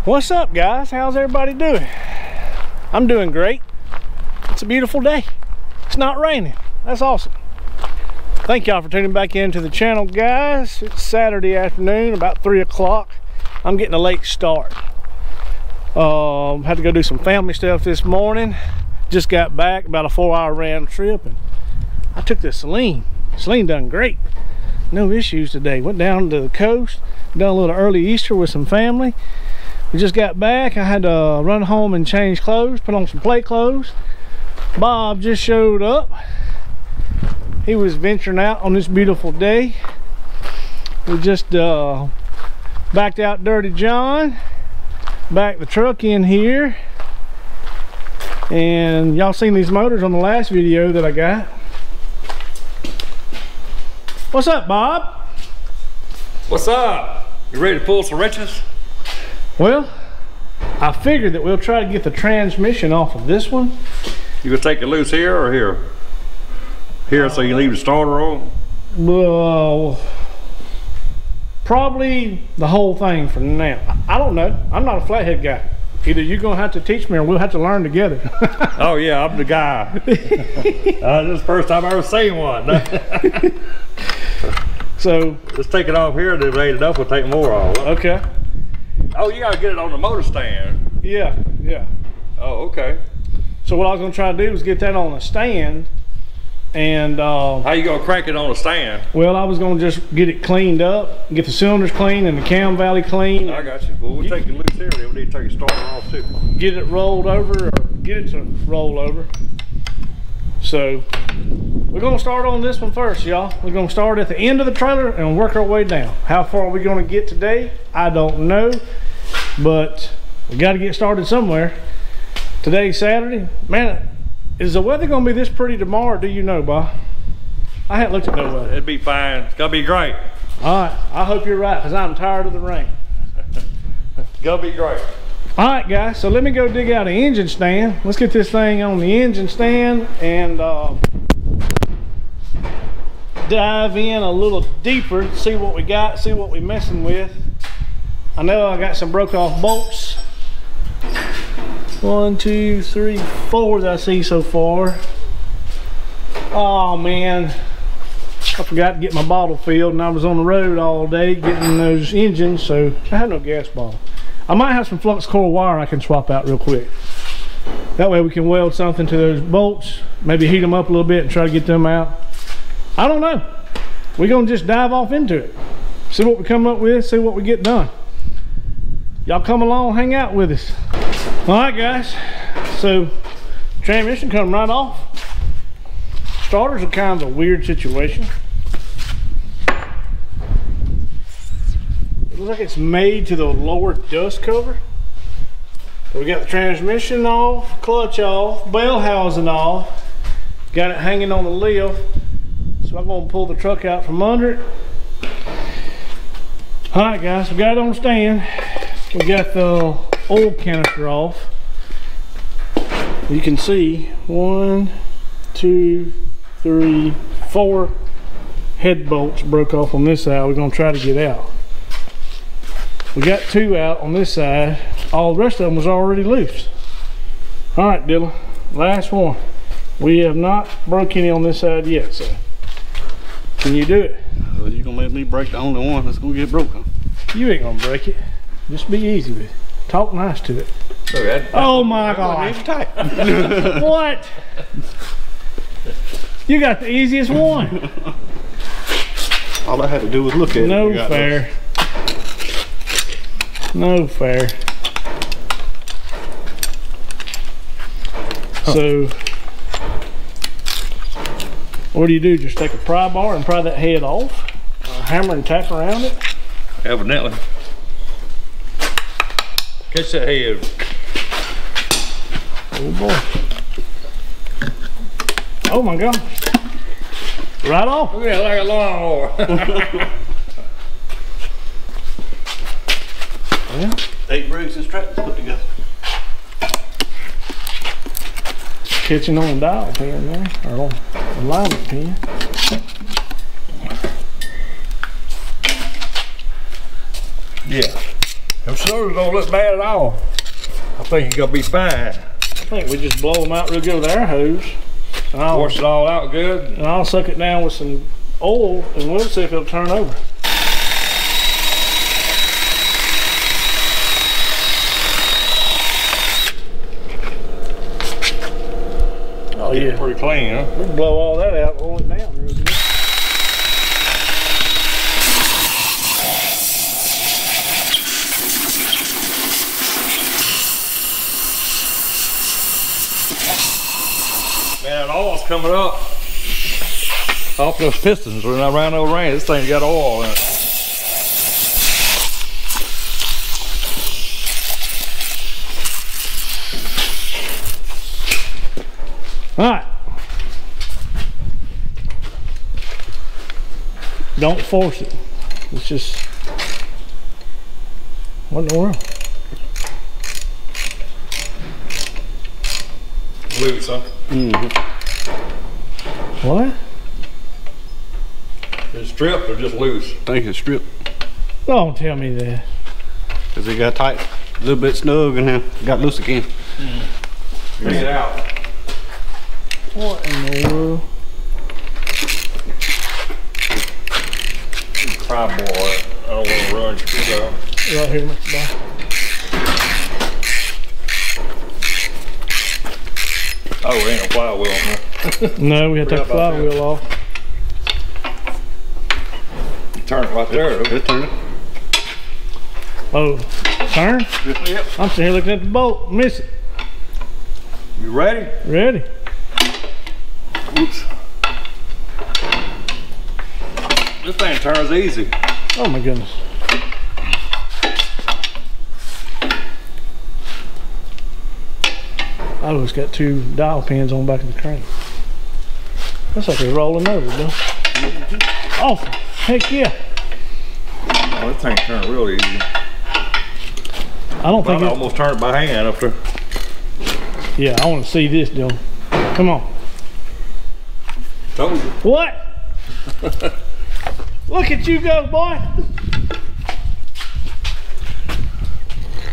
What's up, guys? How's everybody doing? I'm doing great. It's a beautiful day. It's not raining. That's awesome. Thank y'all for tuning back into the channel, guys. It's Saturday afternoon, about 3 o'clock. I'm getting a late start. Had to go do some family stuff this morning. Just got back, about a 4-hour round trip, and I took the Celine. Celine done great. No issues today. Went down to the coast, done a little early Easter with some family. We just got back. I had to run home and change clothes, put on some play clothes. Bob just showed up. He was venturing out on this beautiful day. We just backed out Dirty John, backed the truck in here, and y'all seen these motors on the last video that I got. What's up, Bob? What's up? You ready to pull some wrenches? Well, I figured that we'll try to get the transmission off of this one. You gonna take it loose here or here? Here, so you leave the starter on? Well, probably the whole thing for now. I don't know. I'm not a flathead guy. Either you're gonna have to teach me or we'll have to learn together. Oh yeah, I'm the guy. This is the first time I've ever seen one. So let's take it off here, and if it ain't enough, we'll take more off. Okay. Oh, you gotta get it on the motor stand. Yeah. Oh, okay. So what I was gonna try to do was get that on a stand, and how you gonna crank it on a stand? well, I was gonna just get it cleaned up, get the cylinders clean and the cam valley clean. I got you. Well, we'll take it loose here, then we need to take the starter off too. Get it rolled over, or get it to roll over. So we're gonna start on this one first, y'all. We're gonna start at the end of the trailer and work our way down. How far are we gonna get today? I don't know, but we gotta get started somewhere. Today's Saturday. Man, is the weather gonna be this pretty tomorrow? Do you know, Bob? I haven't looked at no weather. It'd be fine. It's gonna be great. All right, I hope you're right, because I'm tired of the rain. It's gonna be great. All right, guys, so let me go dig out an engine stand. Let's get this thing on the engine stand and dive in a little deeper, see what we got, see what we're messing with. I know I got some broke off bolts. 1, 2, 3, 4 that I see so far. Oh man, I forgot to get my bottle filled, and I was on the road all day getting those engines, so I had no gas bottle. I might have some flux core wire I can swap out real quick. That way we can weld something to those bolts, maybe heat them up a little bit and try to get them out. I don't know. We're gonna just dive off into it. See what we come up with, see what we get done. Y'all come along, hang out with us. All right, guys. So transmission come right off. Starters are kind of a weird situation. It looks like it's made to the lower dust cover. So we got the transmission off, clutch off, bell housing off. Got it hanging on the lift. So I'm gonna pull the truck out from under it. All right, guys, we got it on stand. We got the oil canister off. You can see 1, 2, 3, 4 head bolts broke off on this side. We're gonna try to get out. We got 2 out on this side. All the rest of them was already loose. All right, Dylan, last one. We have not broke any on this side yet, so can you do it? Well, you gonna let me break the only one that's gonna get broken? You ain't gonna break it. Just be easy with it. Talk nice to it. Okay, oh my God. What? You got the easiest one. All I had to do was look at it. No fair. No fair. So what do? Just take a pry bar and pry that head off, hammer and tack around it? Evidently. Catch that head. Oh boy. Oh my God. Right off. Look at that, like a lawnmower. Yeah. 8 rigs and straps put together. Catching on the dial pin there, or on alignment pin. Yeah. Them Cylinders don't look bad at all. I think you're gonna be fine. I think we just blow them out real good with our hose. Wash it all out good. And I'll suck it down with some oil and we'll see if it'll turn over. Oh yeah. Pretty clean, huh? We can blow all that out, roll it down real good. Man, that oil's coming up off those pistons when I ran over rain. This thing got oil in it. All right. Don't force it. It's just, what in the world? Loose, huh? What? It's stripped or just loose? I think it's stripped. Don't tell me that. Cause it got tight, a little bit snug and then got loose again. Bring it out. What in the world? Try boy. I don't want to run shit out. Right here, Mr. Bob. Oh, there ain't no flywheel on there. No, we had to take the flywheel off. Turn it right there. Just turn it. Oh, turn? Yep. I'm sitting here looking at the bolt. Miss it. You ready? Ready? Oops. This thing turns easy. Oh my goodness. Oh, it's got two dial pins on the back of the crank. Looks like it's rolling over, though. Awesome. Heck yeah. Oh, this thing turned real easy. I don't think I it... almost turned it by hand up there. Yeah, I want to see this, Dylan. Come on. Told you. What? Look at you go, boy.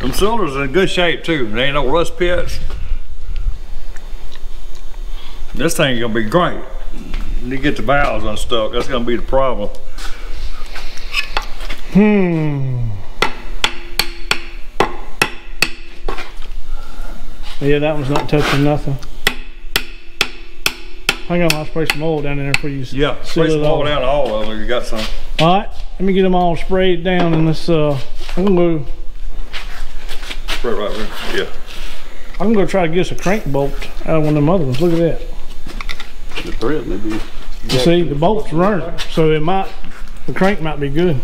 Them cylinders are in good shape too. There ain't no rust pits. This thing's gonna be great. When you get the valves unstuck, that's gonna be the problem. Yeah, that one's not touching nothing. Hang on, I'll spray some oil down in there for you. Yeah, spray some oil down to all of them if you got some. All right, let me get them all sprayed down and let's, I'm gonna go. Spray right there, yeah. I'm gonna go try to get us a crank bolt out of one of them other ones. Look at that. The thread maybe. You see, the bolt's running, so it might, the crank might be good.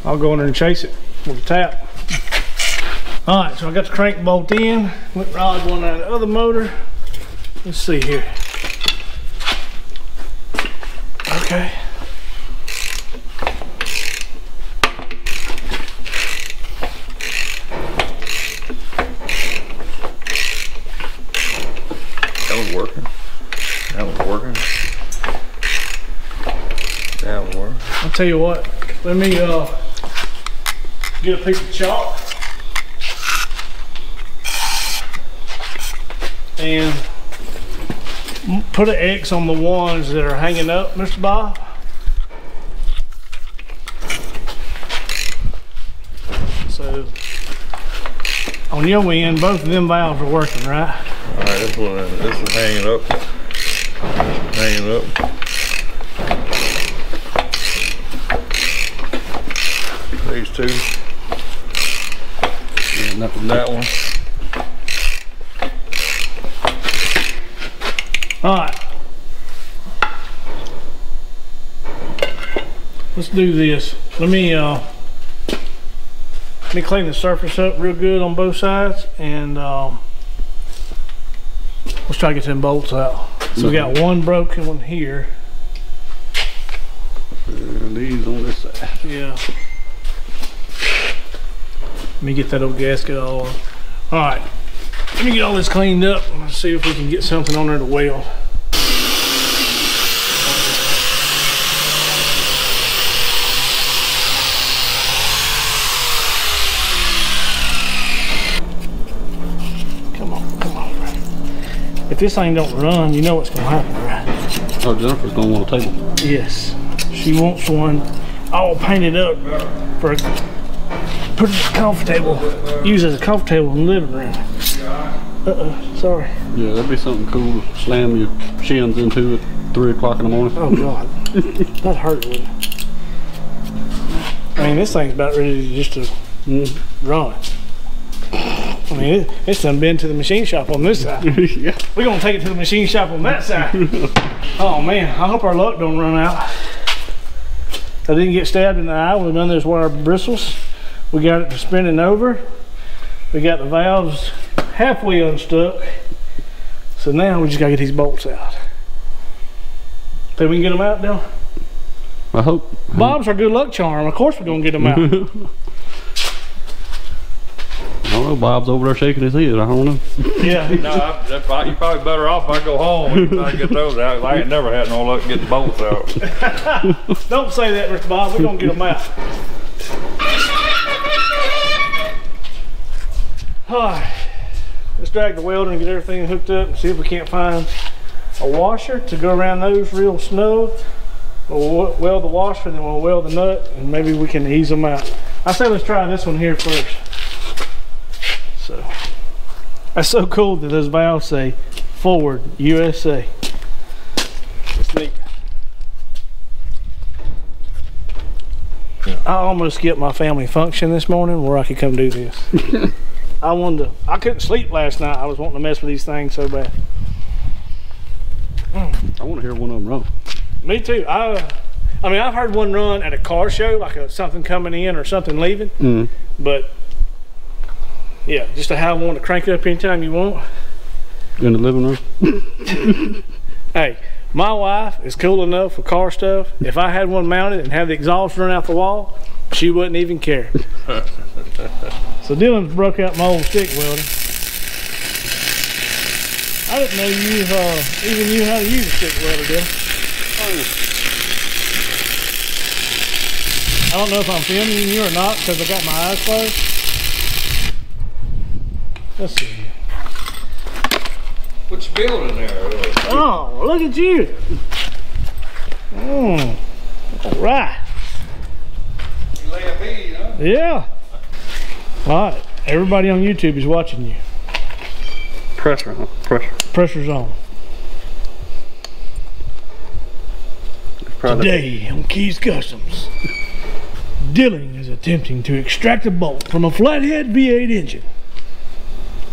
I'll go in there and chase it with a tap. All right, so I got the crank bolt in. Went rod going out of the other motor. Let's see here. Okay. That was working. That was working. That was working. I'll tell you what, let me get a piece of chalk and put an X on the ones that are hanging up, Mr. Bob. So on your end, both of them valves are working, right? All right, this is hanging up. Hanging up. These two. Yeah, nothing. That one. All right. Let's do this. Let me clean the surface up real good on both sides, and let's try to get them bolts out. So we got one broken one here. These on this side. Yeah. Let me get that old gasket all on. All right. Let me get all this cleaned up and let's see if we can get something on there to weld. If this thing don't run, you know what's gonna happen, right? Oh, Jennifer's gonna want a table. Yes. She wants one all painted up for put it as a coffee table. Use as a coffee table in the living room. Uh-oh, sorry. Yeah, that'd be something cool to slam your shins into at 3 o'clock in the morning. Oh God. That hurt, wouldn't it? I mean, this thing's about ready to just to run. I mean, it's done been to the machine shop on this side. Yeah. We're gonna take it to the machine shop on that side. Oh man, I hope our luck don't run out. I didn't get stabbed in the eye with none of those wire bristles. We got it spinning over. We got the valves halfway unstuck. So now we just gotta get these bolts out. Think we can get them out now? I hope. Bob's our good luck charm. Of course we're gonna get them out. I don't know, Bob's over there shaking his head. I don't know. Yeah. No, you're probably better off if I go home and try to get those out. I ain't never had no luck getting bolts out. Don't say that, Mr. Bob. We're gonna get them out. Alright. Let's drag the welder and get everything hooked up and see if we can't find a washer to go around those real snug. We'll weld the washer and then we'll weld the nut and maybe we can ease them out. I say let's try this one here first. So that's so cool that those valves say forward USA. It's neat. I almost skipped my family function this morning where I could come do this. I couldn't sleep last night. I was wanting to mess with these things so bad. I want to hear one of them run. Me too. I mean, I've heard one run at a car show, like something coming in or something leaving. But yeah, just to have one to crank it up anytime you want. In the living room? Hey, my wife is cool enough for car stuff. If I had one mounted and had the exhaust run out the wall, she wouldn't even care. So Dylan's broke out my old stick welder. I didn't know you even knew how to use a stick welder, Dylan. I don't know if I'm filming you or not because I got my eyes closed. Let's see. What you building there? Really? Oh, look at you. All right. You lay a bead, huh? Yeah. All right. Everybody on YouTube is watching you. Pressure, huh? Pressure. Pressure's on. Today on Keys Customs, Dylan is attempting to extract a bolt from a Flathead V8 engine.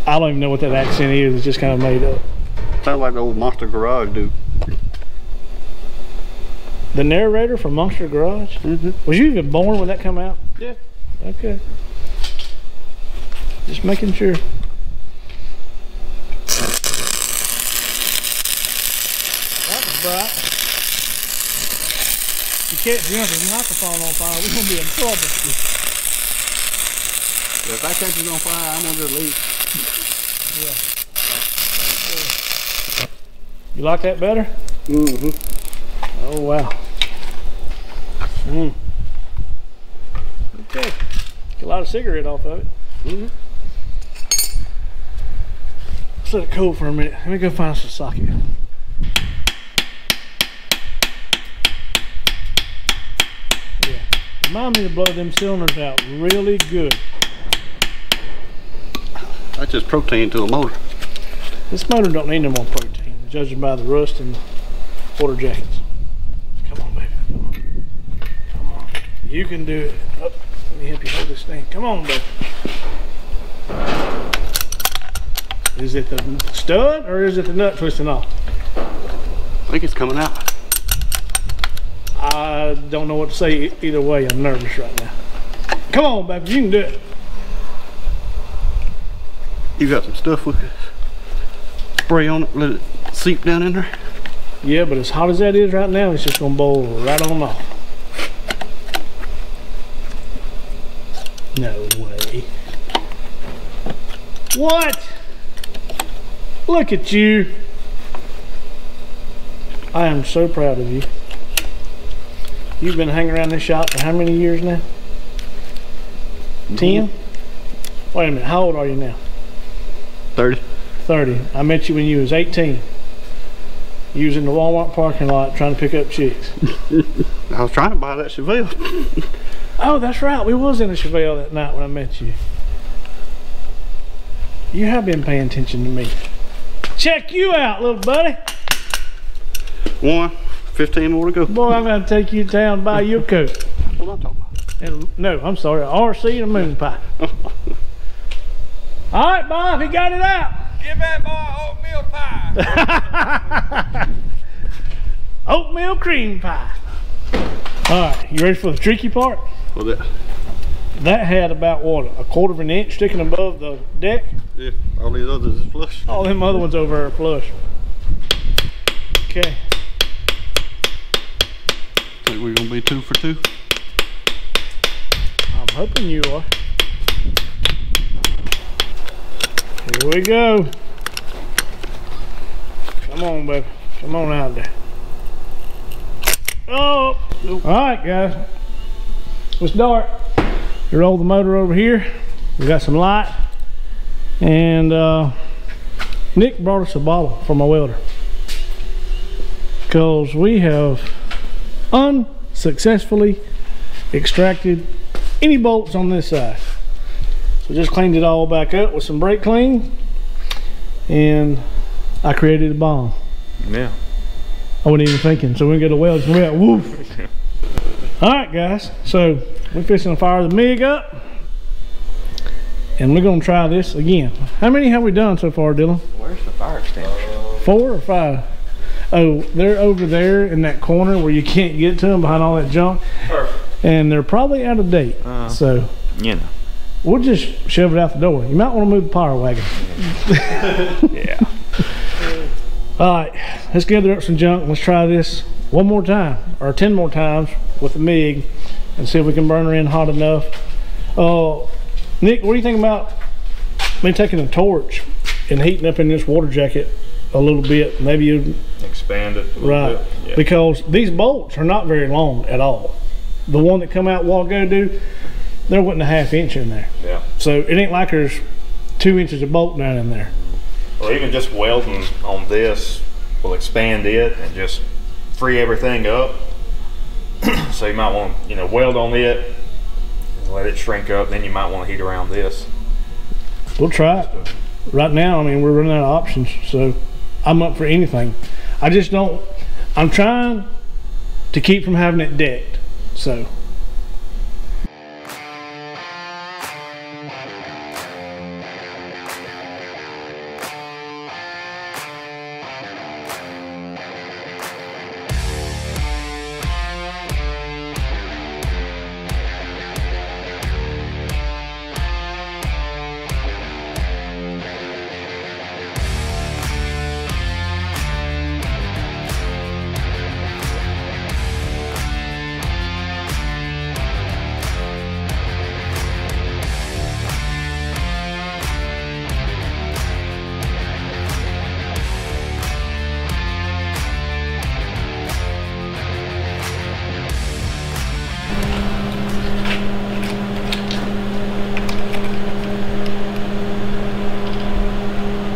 I don't even know what that accent is. It's just kind of made up. Sounds like the old Monster Garage dude. The narrator from Monster Garage? Was you even born when that come out? Yeah. Okay. Just making sure. That was bright. You can't jump his microphone on fire. We're gonna be in trouble. If that catches on fire, I'm gonna just leave. Yeah. You like that better? Oh wow. Okay. Get a lot of cigarette off of it. Let's let it cool for a minute. Let me go find some socket. Yeah. Remind me to blow them cylinders out really good. That's just protein to a motor. This motor don't need no more protein, judging by the rust and water jackets. Come on, baby. Come on. Come on. You can do it. Oh, let me help you hold this thing. Come on, baby. Is it the stud or is it the nut twisting off? I think it's coming out. I don't know what to say either way. I'm nervous right now. Come on, baby. You can do it. You got some stuff we could spray on it, let it seep down in there? Yeah, but as hot as that is right now, it's just gonna boil right on off. No way. What? Look at you. I am so proud of you. You've been hanging around this shop for how many years now? 10? Wait a minute, how old are you now? 30. 30. I met you when you was 18. You was in the Walmart parking lot trying to pick up chicks. I was trying to buy that Chevelle. Oh, that's right. We was in a Chevelle that night when I met you. You have been paying attention to me. Check you out, little buddy. 15 more to go. Boy, I'm going to take you to town and buy you a coat. What am I talking about? And, no, I'm sorry, an RC and a moon pie. All right, Bob, he got it out. Give that boy oatmeal pie. Oatmeal cream pie. All right, you ready for the tricky part? What's that? That had about, what, a 1/4 of an inch sticking above the deck? Yeah, all these others is flush. All them other ones over are flush. Okay. Think we're gonna be 2 for 2? I'm hoping you are. Here we go. Come on, baby. Come on out there. Oh! All right, guys. Let's start. You roll the motor over here. We got some light. And Nick brought us a bottle for my welder. Because we have unsuccessfully extracted any bolts on this side. So just cleaned it all back up with some brake clean, and I created a bomb. Yeah. I wasn't even thinking. So we go to welds and we're woof. All right, guys. So we're fixing to fire the MIG up, and we're gonna try this again. How many have we done so far, Dylan? Where's the fire extinguisher? 4 or 5? Oh, they're over there in that corner where you can't get to them behind all that junk. Perfect. And they're probably out of date. So You know. we'll just shove it out the door. You might want to move the power wagon. Yeah. All right, let's gather up some junk. Let's try this one more time, or 10 more times with the MIG, and see if we can burn her in hot enough. Nick, what do you think about me taking a torch and heating up in this water jacket a little bit? Maybe you Expand it a little right, bit. Yeah. because these bolts are not very long at all. The one that come out a while ago, dude, there wasn't a 1/2 inch in there. Yeah. So it ain't like there's 2 inches of bolt down in there. Or even just welding on this will expand it and just free everything up. So you might want to, weld on it and let it shrink up. Then you might want to heat around this. We'll try it. Right now, I mean, we're running out of options, so I'm up for anything. I just don't, I'm trying to keep from having it decked, so.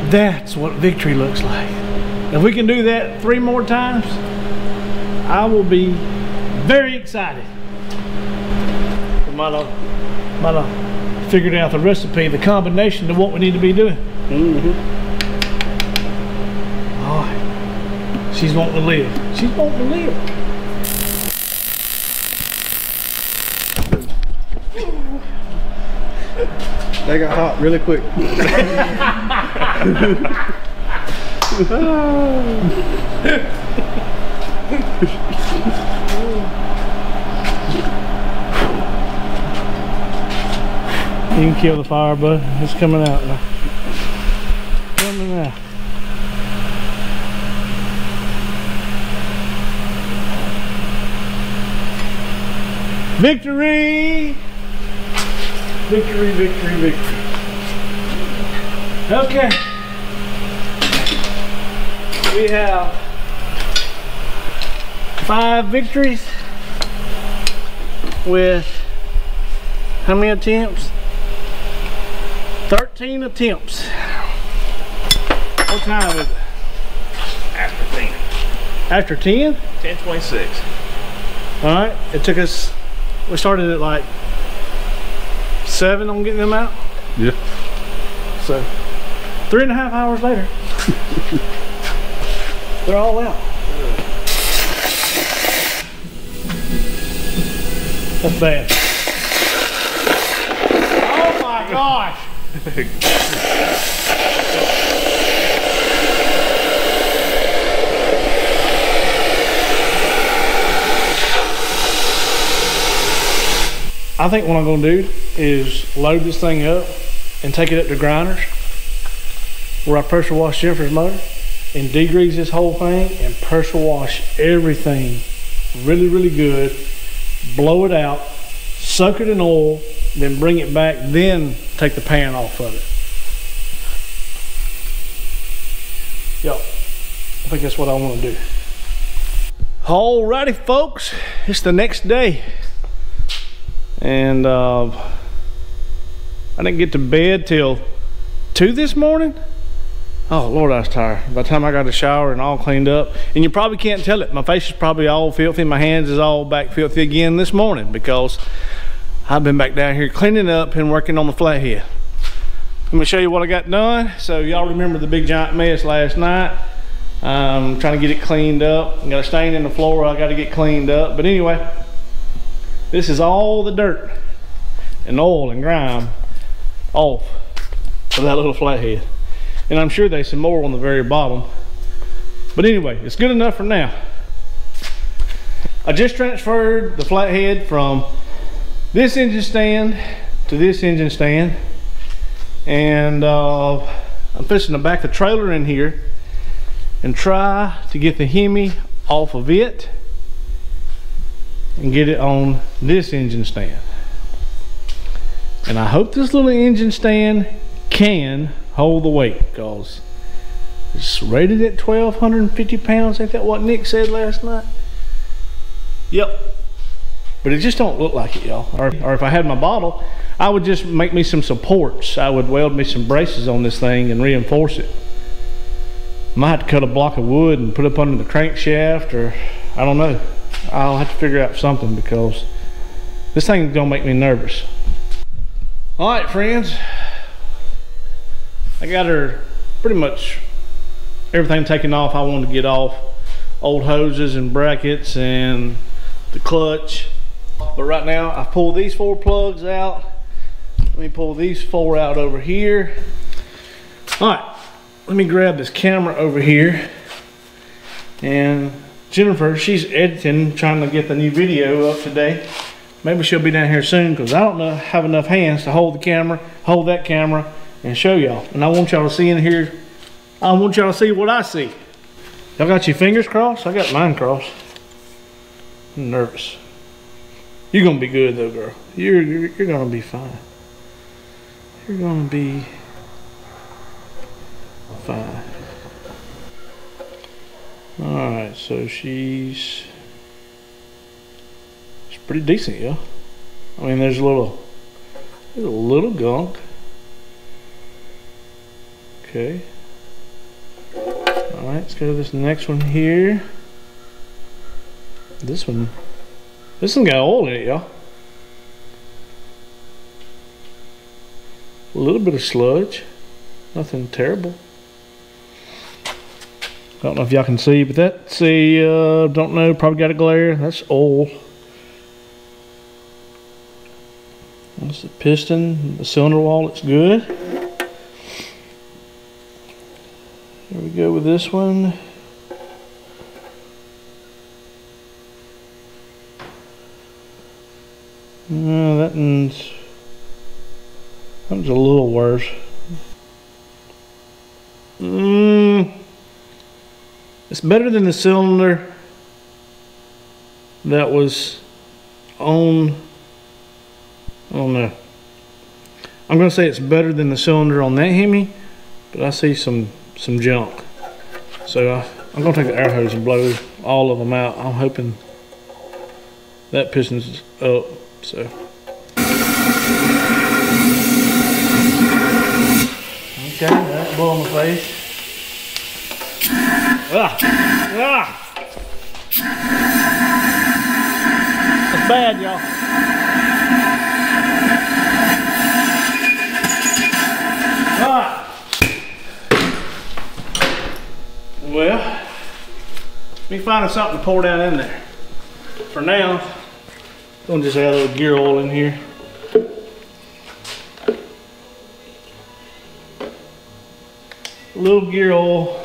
That's what victory looks like. If we can do that 3 more times, I will be very excited. We might have figured out the recipe, the combination to what we need to be doing. All right. She's wanting to live. She's wanting to live. They got hot really quick. You can kill the fire, bud. It's coming out now. Coming out. Victory! Victory, victory, victory. Okay. We have 5 victories with how many attempts? 13 attempts. What time is it? After 10. After 10? 10:26. All right, it took us, we started at like 7 on getting them out. Yeah. So 3.5 hours later, they're all out. That's bad. Oh my gosh. I think what I'm gonna do is load this thing up and take it up to grinders where I pressure wash Jennifer's motor and degrease this whole thing and pressure wash everything really, really good. Blow it out, soak it in oil, then bring it back, then take the pan off of it. Yo, I think that's what I want to do. Alrighty folks, it's the next day. And I didn't get to bed till 2 this morning. Oh Lord, I was tired. By the time I got a shower and all cleaned up, and you probably can't tell it, my face is probably all filthy, my hands is all back filthy again this morning because I've been back down here cleaning up and working on the Flathead. Let me show you what I got done. So y'all remember the big giant mess last night. I'm trying to get it cleaned up. I got a stain in the floor I got to get cleaned up. But anyway, this is all the dirt and oil and grime off of that little Flathead. And I'm sure there's some more on the very bottom. But anyway, it's good enough for now. I just transferred the Flathead from this engine stand to this engine stand. And I'm fixing to back the trailer in here and try to get the Hemi off of it and get it on this engine stand. And I hope this little engine stand can hold the weight because it's rated at 1,250 pounds. Ain't that what Nick said last night? Yep. But it just don't look like it, y'all. Or if I had my bottle, I would just make me some supports. I would weld me some braces on this thing and reinforce it. Might have to cut a block of wood and put it up under the crankshaft, or I don't know. I'll have to figure out something because this thing is gonna make me nervous. All right, friends. I got her pretty much everything taken off I wanted to get off. Old hoses and brackets and the clutch. But right now I've pulled these 4 plugs out. Let me pull these 4 out over here. All right, let me grab this camera over here. And Jennifer, she's editing, trying to get the new video up today. Maybe she'll be down here soon because I don't have enough hands to hold the camera, hold that camera, and show y'all. And I want y'all to see in here, I want y'all to see what I see. Y'all got your fingers crossed? I got mine crossed. I'm nervous. You're gonna be good though, girl. You're gonna be fine. You're gonna be fine. Alright, so she's pretty decent, yeah. I mean, there's a little gunk. Okay. Alright, let's go to this next one here. This one got oil in it, y'all. A little bit of sludge. Nothing terrible. I don't know if y'all can see, but that's a, don't know, probably got a glare. That's oil. That's the piston, the cylinder wall, it's good. Here we go with this one. That one's a little worse. It's better than the cylinder that was on, I don't know. I'm gonna say it's better than the cylinder on that Hemi, but I see some junk. So I'm gonna take the air hose and blow all of them out. I'm hoping that piston's up, so. Okay, that's blow on the face. Ah, ah. That's bad, y'all. All right. Well, let me find something to pour down in there. For now, I'm gonna just add a little gear oil in here. A little gear oil.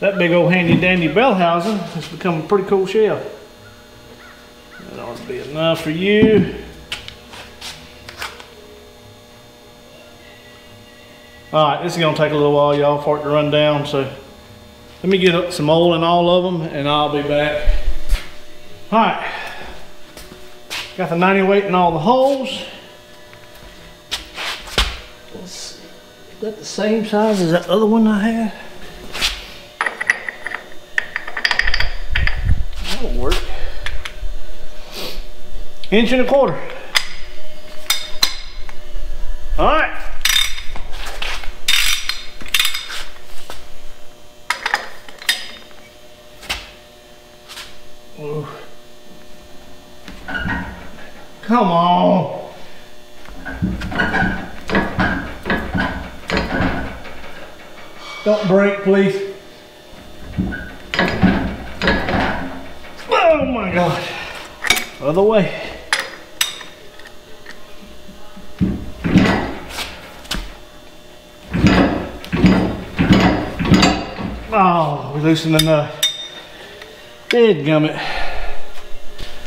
That big old handy dandy bell housing has become a pretty cool shell. That ought to be enough for you. Alright, this is going to take a little while, y'all, for it to run down, so let me get some oil in all of them and I'll be back. Alright, got the 90 weight in all the holes. Let's see, is that the same size as that other one I had? That'll work. 1.25 inches. Alright. Ooh. Come on. Don't break, please. Oh my God. Other way. Oh, we loosened the nut. Dadgummit.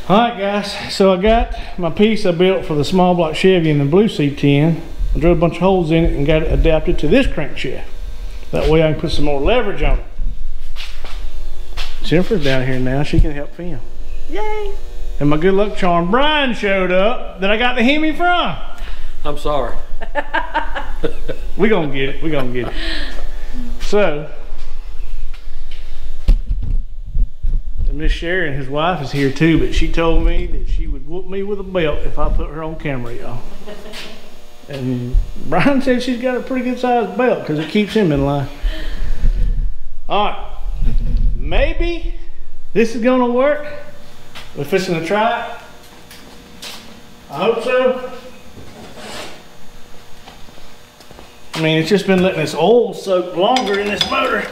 Alright guys, so I got my piece I built for the small block Chevy in the blue C10. I drilled a bunch of holes in it and got it adapted to this crankshaft. That way I can put some more leverage on it. Jennifer's down here now, she can help film. Yay! And my good luck charm, Bryan, showed up that I got the Hemi from. I'm sorry. We gonna get it, we gonna get it. So, Miss Sharon, his wife, is here too, but she told me that she would whoop me with a belt if I put her on camera, y'all. And Bryan said she's got a pretty good sized belt because it keeps him in line. All right, maybe this is gonna work. We're fixing to try it. I hope so. I mean, it's just been letting this oil soak longer in this motor.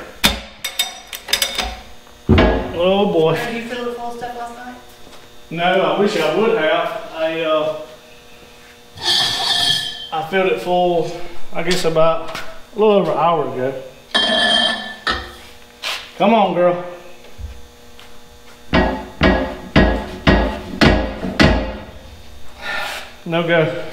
Oh boy. Did you fill it full of stuff last night? No, I wish I would have. I filled it full, I guess about a little over an hour ago. Come on, girl. No go.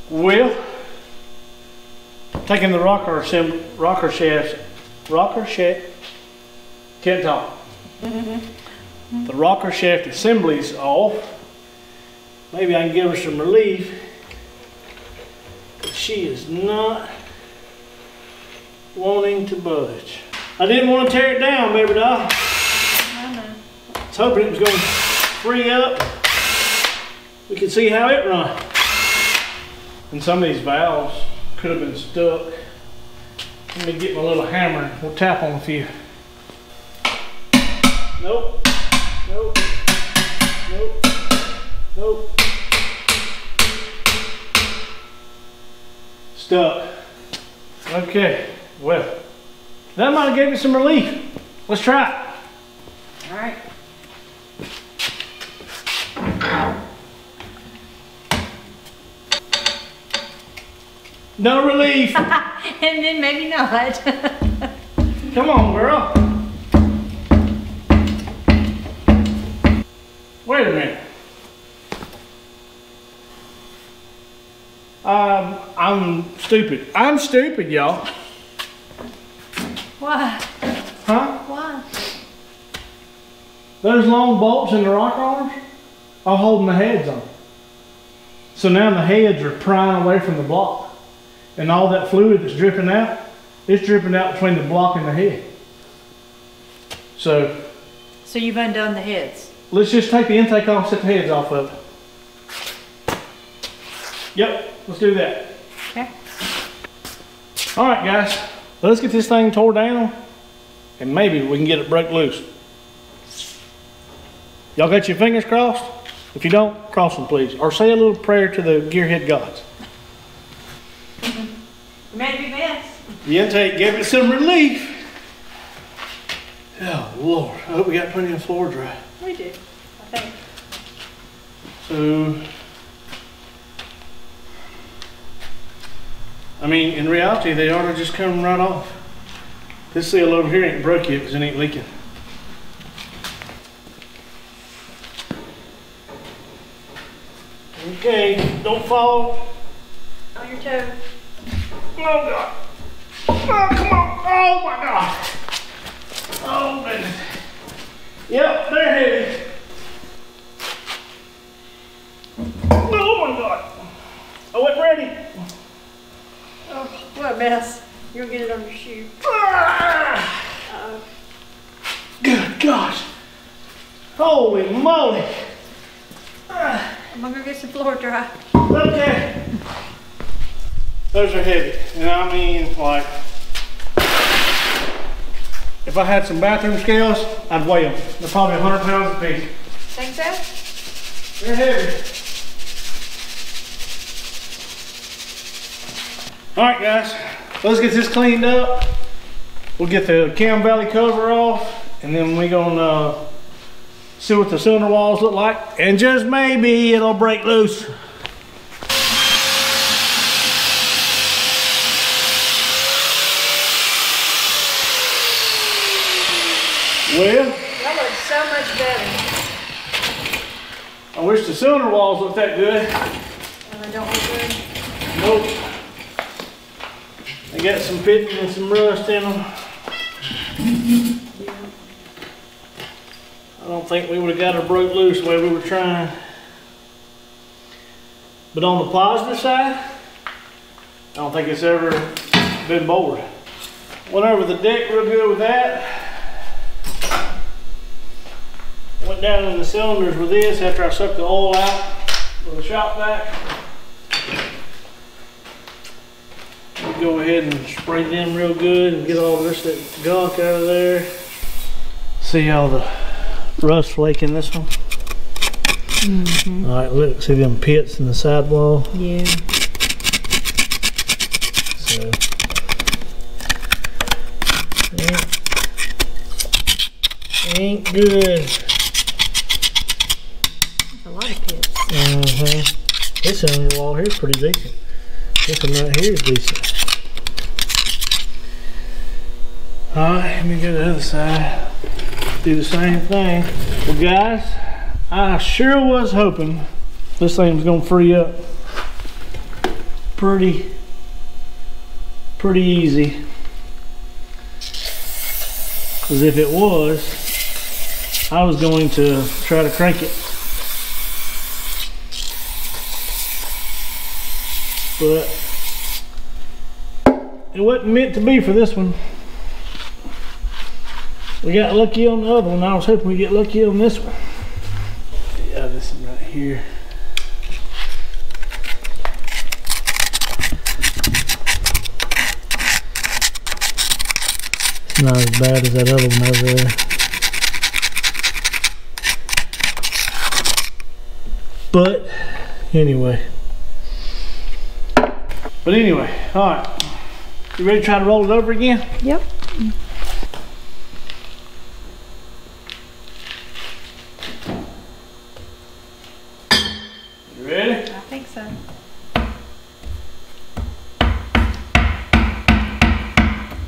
Well, taking the rocker shaft, can't talk. The rocker shaft assembly's off. Maybe I can give her some relief. But she is not wanting to budge. I didn't want to tear it down, baby doll. I know. I was hoping it was going to free up. We could see how it runs. And some of these valves could have been stuck. Let me get my little hammer. We'll tap on a few. Nope. Nope. Nope. Nope. Stuck. Okay. Well, that might have gave you some relief. Let's try it. All right. No relief. And then maybe not. Come on, girl. Wait a minute. I'm stupid. I'm stupid, y'all. Why? Huh? Why? Those long bolts in the rocker arms are holding the heads on. So now the heads are prying away from the block. And all that fluid that's dripping out, it's dripping out between the block and the head. So you've undone the heads. let's just take the intake off, set the heads off of it. Yep, let's do that. Okay. All right, guys, let's get this thing tore down and maybe we can get it broke loose. Y'all got your fingers crossed? If you don't, cross them please. Or say a little prayer to the gearhead gods. Maybe best. The intake gave it some relief. Oh Lord, I hope we got plenty of floor dry. We do, I think. So, I mean, in reality, they ought to just come right off. This seal over here ain't broke yet because it ain't leaking. Okay, don't fall. On your toe. Oh God. Oh, come on. Oh my God. Oh goodness. Yep, they're heavy. Oh my God. Oh, it's ready. Oh, what a mess. You'll get it on your shoe. Ah! Good gosh. Holy moly. Ah. I'm gonna go get some floor dry. Okay. Those are heavy. And I mean, like, if I had some bathroom scales, I'd weigh them. They're probably 100 pounds a piece. Think so? They're heavy. All right, guys, let's get this cleaned up. We'll get the cam valley cover off, and then we're gonna see what the cylinder walls look like, and just maybe it'll break loose. Well, That looks so much better. I wish the cylinder walls looked that good. And they don't look good. Nope. They got some pitting and some rust in them. I don't think we would have got her broke loose the way we were trying. But on the positive side, I don't think it's ever been bored. Went over the deck real good with that. Went down in the cylinders with this after I sucked the oil out with a shop vac. Go ahead and spray them real good and get all this that gunk out of there. See all the rust flake in this one? Mm-hmm. All right, look, see them pits in the sidewall? Yeah. So, ain't good. That's a lot of pits. This end of the wall here is pretty decent. This one right here is decent. Alright, let me go to the other side. Do the same thing. Well guys, I sure was hoping this thing was gonna free up pretty easy. Because if it was, I was going to try to crank it. But it wasn't meant to be for this one. We got lucky on the other one. I was hoping we'd get lucky on this one. Yeah, this is right here. It's not as bad as that other one over there. But anyway. Alright. You ready to try to roll it over again? Yep. You ready? I think so.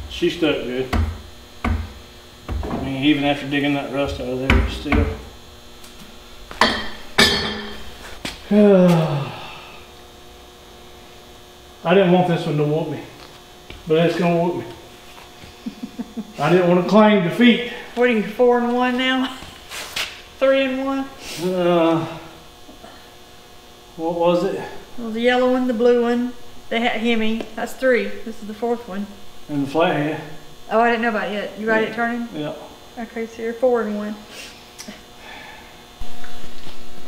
She stuck good. I mean, even after digging that rust out of there, it's still. I didn't want this one to whoop me, but it's gonna whoop me. I didn't want to claim defeat. What are you, 4-1 now? 3-1? What was it? Well, the yellow one, the blue one, the Hemi. That's 3. This is the 4th one. And the flathead. Oh, I didn't know about it yet. You got it turning? Yeah. Okay, so you're 4 in 1.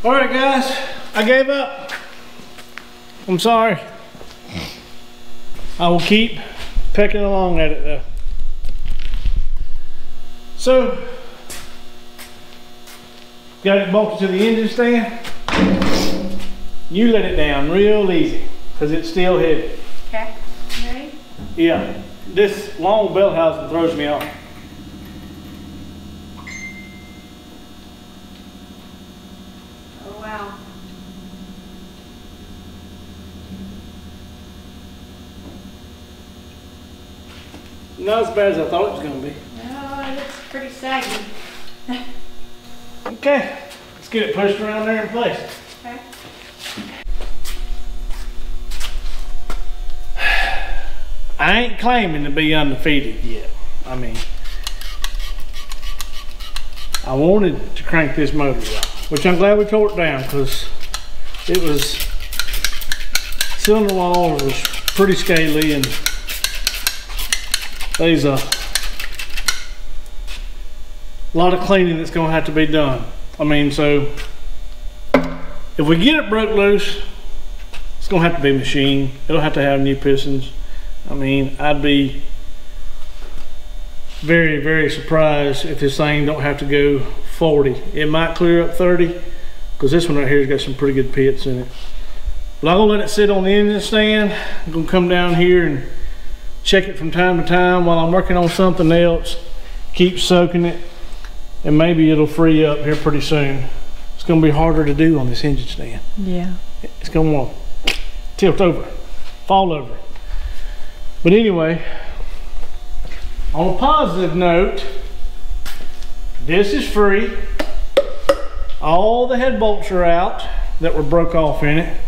All right, guys, I gave up. I'm sorry. I will keep pecking along at it though. So, got it bolted to the engine stand. You let it down real easy, because it's still heavy. Okay, ready? Yeah, this long belt housing throws me off. Oh, wow. Not as bad as I thought it was going to be. Oh, it looks pretty saggy. Okay, let's get it pushed around there in place. Okay. I ain't claiming to be undefeated yet. I mean, I wanted to crank this motor out, which I'm glad we tore it down, because it was, cylinder walls was pretty scaly, and there's a lot of cleaning that's going to have to be done. I mean, so if we get it broke loose, it's going to have to be machined. It'll have to have new pistons. I mean, I'd be very, very surprised if this thing don't have to go 40. It might clear up 30, because this one right here has got some pretty good pits in it. But I'm gonna let it sit on the engine stand. I'm gonna come down here and check it from time to time while I'm working on something else. Keep soaking it, and maybe it'll free up here pretty soon. It's gonna be harder to do on this engine stand. Yeah. It's gonna want to tilt over, fall over. But anyway, on a positive note, this is free. All the head bolts are out that were broke off in it.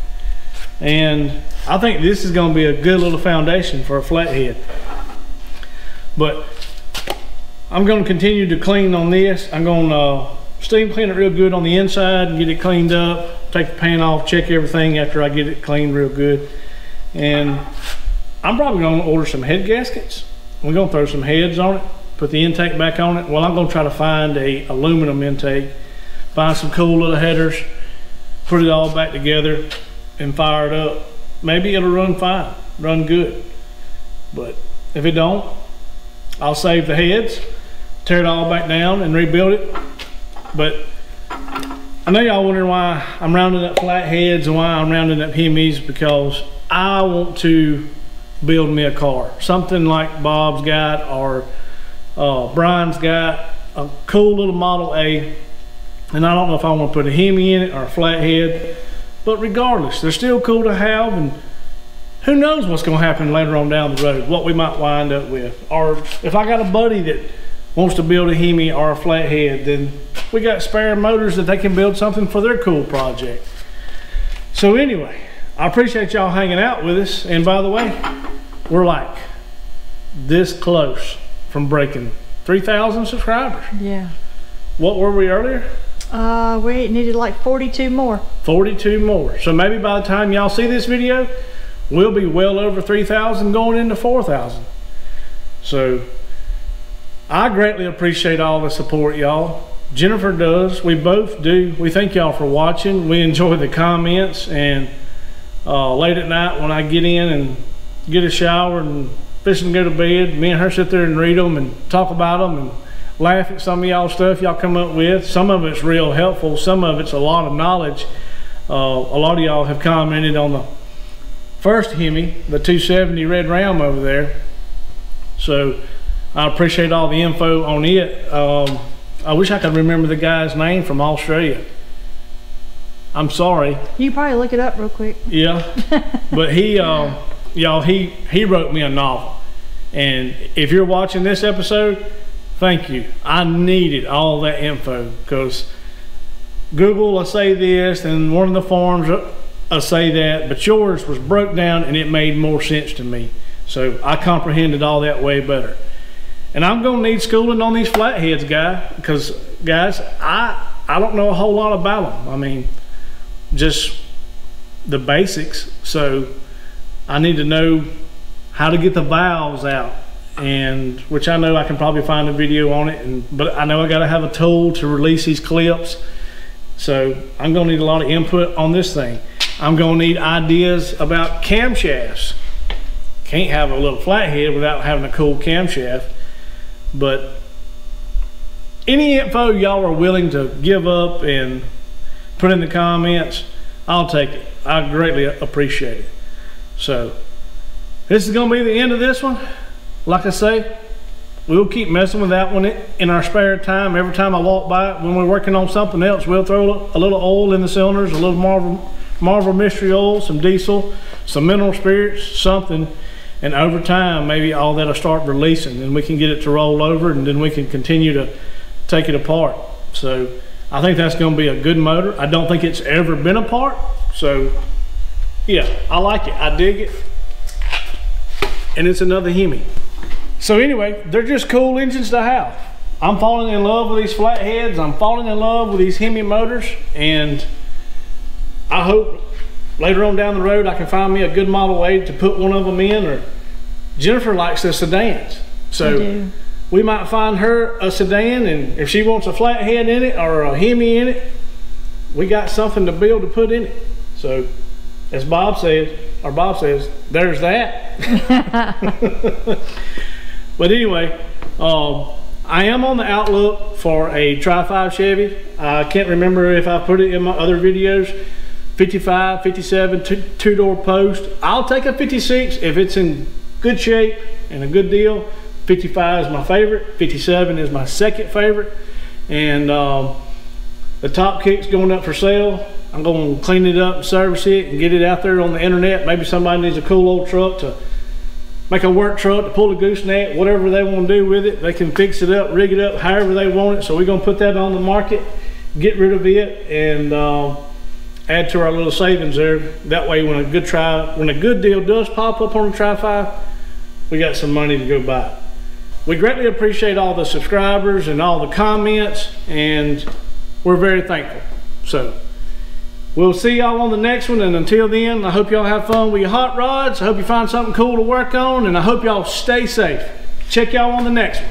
And I think this is going to be a good little foundation for a flathead. But I'm going to continue to clean on this. I'm going to steam clean it real good on the inside and get it cleaned up. Take the pan off, check everything after I get it cleaned real good. And I'm probably going to order some head gaskets. We're going to throw some heads on it, put the intake back on it. Well, I'm going to try to find a aluminum intake, find some cool little headers, put it all back together and fire it up. Maybe it'll run fine, run good. But if it don't, I'll save the heads, tear it all back down and rebuild it. But I know y'all wondering why I'm rounding up flatheads and why I'm rounding up Hemis, because I want to build me a car, something like Bob's got or Brian's got, a cool little Model A. And I don't know if I want to put a Hemi in it or a flathead, but regardless, they're still cool to have, and who knows what's going to happen later on down the road, what we might wind up with. Or if I got a buddy that wants to build a Hemi or a flathead, then we got spare motors that they can build something for their cool project. So anyway, I appreciate y'all hanging out with us. And by the way, we're like this close from breaking 3,000 subscribers. Yeah. What were we earlier? We needed like 42 more. 42 more. So maybe by the time y'all see this video, we'll be well over 3,000 going into 4,000. So I greatly appreciate all the support, y'all. Jennifer does. We both do. We thank y'all for watching. We enjoy the comments, and late at night when I get in and get a shower and fishing to go to bed, me and her sit there and read them and talk about them and laugh at some of y'all stuff y'all come up with. Some of it's real helpful, some of it's a lot of knowledge. A lot of y'all have commented on the first Hemi, the 270 Red Ram over there. So I appreciate all the info on it. I wish I could remember the guy's name from Australia. I'm sorry. You can probably look it up real quick. Yeah, but he, y'all, he wrote me a novel. And if you're watching this episode, thank you. I needed all that info, because Google will say this and one of the forums will say that, but yours was broke down and it made more sense to me. So I comprehended all that way better. And I'm gonna need schooling on these flatheads, guys, I don't know a whole lot about them. I mean, just the basics. So I need to know how to get the valves out, and which I know I can probably find a video on it, but I know I got to have a tool to release these clips. So I'm gonna need a lot of input on this thing. I'm gonna need ideas about camshafts. Can't have a little flathead without having a cool camshaft. But any info y'all are willing to give up and put in the comments, I'll take it. I greatly appreciate it. So this is gonna be the end of this one. Like I say, we'll keep messing with that one in our spare time. Every time I walk by it, when we're working on something else, we'll throw a little oil in the cylinders, a little Marvel Mystery Oil, some diesel, some mineral spirits, something. And over time, maybe all that'll start releasing, and we can get it to roll over, and then we can continue to take it apart. So I think that's gonna be a good motor. I don't think it's ever been apart. So yeah, I like it, I dig it. And it's another Hemi. So anyway, they're just cool engines to have. I'm falling in love with these flatheads. I'm falling in love with these Hemi motors, and I hope later on down the road I can find me a good Model 8 to put one of them in. Or Jennifer likes the sedans, so we might find her a sedan, and if she wants a flathead in it or a Hemi in it, we got something to build to put in it. So as Bob says, there's that. But anyway, I am on the outlook for a Tri-5 Chevy. I can't remember if I put it in my other videos. 55, 57, two-door post. I'll take a 56 if it's in good shape and a good deal. 55 is my favorite. 57 is my second favorite. And the top kick's going up for sale. I'm going to clean it up and service it and get it out there on the internet. Maybe somebody needs a cool old truck to make a work truck to pull a gooseneck, whatever they want to do with it. They can fix it up, rig it up however they want it. So we're going to put that on the market, get rid of it, and add to our little savings there. That way when a good deal does pop up on a Tri-5, we got some money to go buy. We greatly appreciate all the subscribers and all the comments, and we're very thankful. So we'll see y'all on the next one, and until then, I hope y'all have fun with your hot rods. I hope you find something cool to work on, and I hope y'all stay safe. Check y'all on the next one.